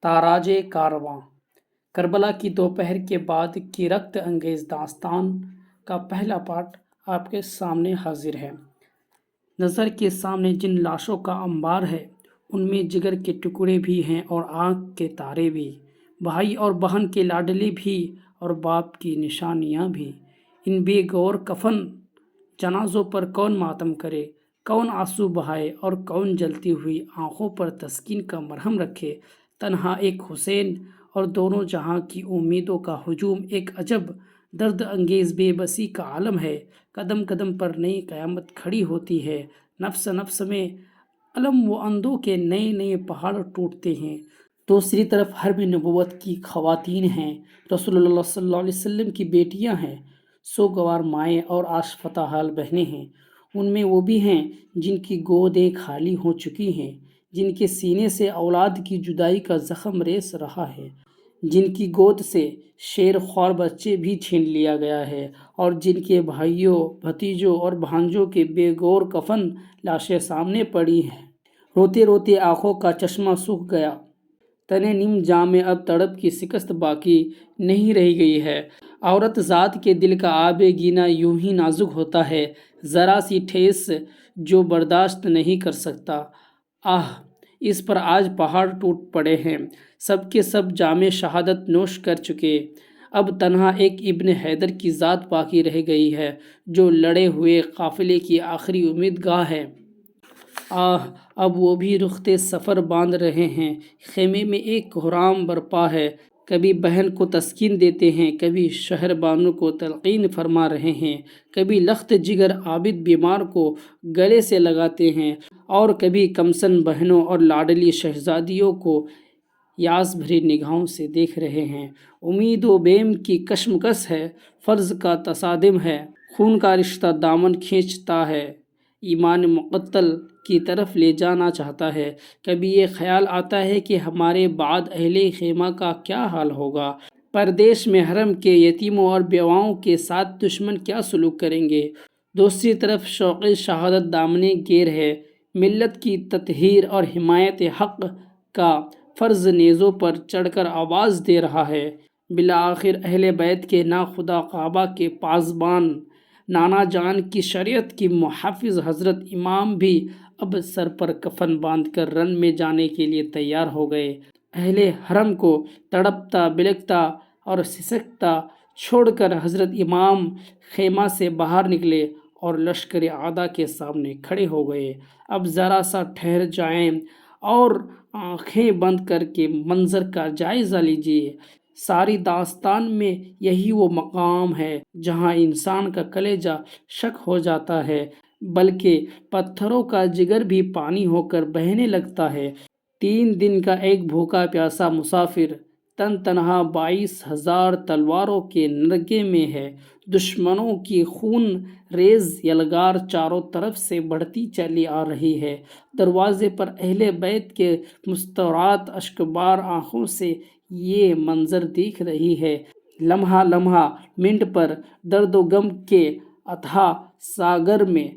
تاراج کارواں کربلا کی دوپہر کے بعد کی رکت انگیز داستان کا پہلا پارٹ آپ کے سامنے حاضر ہے۔ نظر کے سامنے جن لاشوں کا انبار ہے ان میں جگر کے ٹکڑے بھی ہیں اور آنکھ کے تارے بھی، بھائی اور بہن کے لاڈلے بھی اور باپ کی نشانیاں بھی۔ ان بے گور کفن جنازوں پر کون ماتم کرے، کون آنسو بہائے اور کون جلتی ہوئی آنکھوں پر تسکین کا مرہم رکھے۔ تنہا ایک حسین اور دونوں جہاں کی امیدوں کا ہجوم ایک عجب درد انگیز بے بسی کا عالم ہے۔ قدم قدم پر نئی قیامت کھڑی ہوتی ہے، نفس نفس میں علم و اندوں کے نئے نئے پہاڑ ٹوٹتے ہیں۔ دوسری طرف حرم نبوت کی خواتین ہیں، رسول اللہ صلی اللہ علیہ وسلم کی بیٹیاں ہیں، سوگوار مائیں اور آشفتہ حال بہنیں ہیں۔ ان میں وہ بھی ہیں جن کی گودیں خالی ہو چکی ہیں، جن کے سینے سے اولاد کی جدائی کا زخم ریس رہا ہے، جن کی گود سے شیر خوار بچے بھی چھین لیا گیا ہے، اور جن کے بھائیوں، بھتیجوں اور بھانجوں کے بے گور کفن لاشیں سامنے پڑی ہیں۔ روتے روتے آنکھوں کا چشمہ سوکھ گیا، تنے نیم جام میں اب تڑپ کی شکست باقی نہیں رہ گئی ہے۔ عورت ذات کے دل کا آب گینا یوں ہی نازک ہوتا ہے، ذرا سی ٹھیس جو برداشت نہیں کر سکتا۔ آہ، اس پر آج پہاڑ ٹوٹ پڑے ہیں، سب کے سب جام شہادت نوش کر چکے۔ اب تنہا ایک ابن حیدر کی ذات باقی رہ گئی ہے جو لڑے ہوئے قافلے کی آخری امیدگاہ ہے۔ آہ، اب وہ بھی رختے سفر باندھ رہے ہیں۔ خیمے میں ایک کہرام برپا ہے، کبھی بہن کو تسکین دیتے ہیں، کبھی شہر بانو کو تلقین فرما رہے ہیں، کبھی لخت جگر عابد بیمار کو گلے سے لگاتے ہیں، اور کبھی کمسن بہنوں اور لاڈلی شہزادیوں کو یاس بھری نگاہوں سے دیکھ رہے ہیں۔ امید و بیم کی کشمکش ہے، فرض کا تصادم ہے، خون کا رشتہ دامن کھینچتا ہے، ایمان مقتل کی طرف لے جانا چاہتا ہے۔ کبھی یہ خیال آتا ہے کہ ہمارے بعد اہل خیمہ کا کیا حال ہوگا، پردیش میں حرم کے یتیموں اور بیواؤں کے ساتھ دشمن کیا سلوک کریں گے۔ دوسری طرف شوق شہادت دامنے گیر ہے، ملت کی تطہیر اور حمایت حق کا فرض نیزوں پر چڑھ کر آواز دے رہا ہے۔ بالآخر اہل بیت کے ناخدا کعبہ کے پاسبان، نانا جان کی شریعت کی محافظ حضرت امام بھی اب سر پر کفن باندھ کر رن میں جانے کے لیے تیار ہو گئے۔ اہل حرم کو تڑپتا بلکتا اور سسکتا چھوڑ کر حضرت امام خیمہ سے باہر نکلے اور لشکر اعداء کے سامنے کھڑے ہو گئے۔ اب ذرا سا ٹھہر جائیں اور آنکھیں بند کر کے منظر کا جائزہ لیجیے۔ ساری داستان میں یہی وہ مقام ہے جہاں انسان کا کلیجہ شک ہو جاتا ہے، بلکہ پتھروں کا جگر بھی پانی ہو کر بہنے لگتا ہے۔ 3 دن کا ایک بھوکا پیاسا مسافر تن تنہا 22,000 تلواروں کے نرغے میں ہے۔ دشمنوں کی خون ریز یلغار چاروں طرف سے بڑھتی چلی آ رہی ہے۔ دروازے پر اہل بیت کے مستورات اشکبار آنکھوں سے یہ منظر دیکھ رہی ہے۔ لمحہ لمحہ منٹ پر درد و غم کے اتھاہ ساگر میں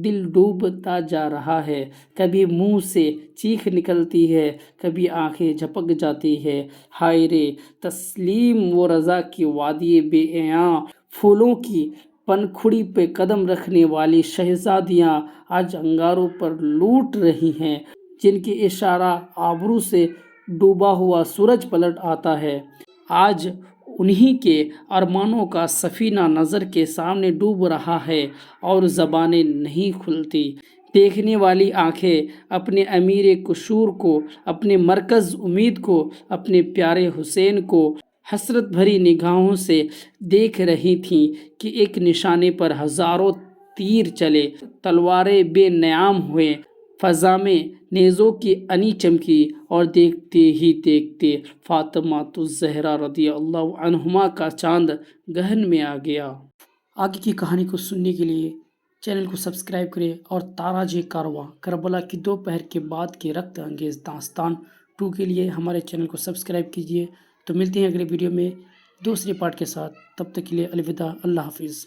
دل ڈوبتا جا رہا ہے۔ کبھی منہ سے چیخ نکلتی ہے، کبھی آنکھیں جھپک جاتی ہے۔ ہائے رے تسلیم و رضا کی وادی بے عیاں، پھولوں کی پنکھڑی پہ قدم رکھنے والی شہزادیاں آج انگاروں پر لوٹ رہی ہیں، جن کے اشارہ آبرو سے ڈوبا ہوا سورج پلٹ آتا ہے۔ آج انہی کے ارمانوں کا سفینہ نظر کے سامنے ڈوب رہا ہے اور زبانیں نہیں کھلتی۔ دیکھنے والی آنکھیں اپنے امیر کشور کو، اپنے مرکز امید کو، اپنے پیارے حسین کو حسرت بھری نگاہوں سے دیکھ رہی تھیں کہ ایک نشانے پر ہزاروں تیر چلے، تلواریں بے نیام ہوئیں، فضا میں نیزوں کی انی چمکی، اور دیکھتے ہی دیکھتے فاطمۃ الزہرا رضی اللہ عنہما کا چاند گہن میں آ گیا۔ آگے کی کہانی کو سننے کے لیے چینل کو سبسکرائب کریں اور تاراج کارواں کربلا کی دوپہر کے بعد کے رکت انگیز داستان 2 کے لیے ہمارے چینل کو سبسکرائب کیجیے۔ تو ملتے ہیں اگلے ویڈیو میں دوسرے پارٹ کے ساتھ، تب تک کے لیے الوداع، اللہ حافظ۔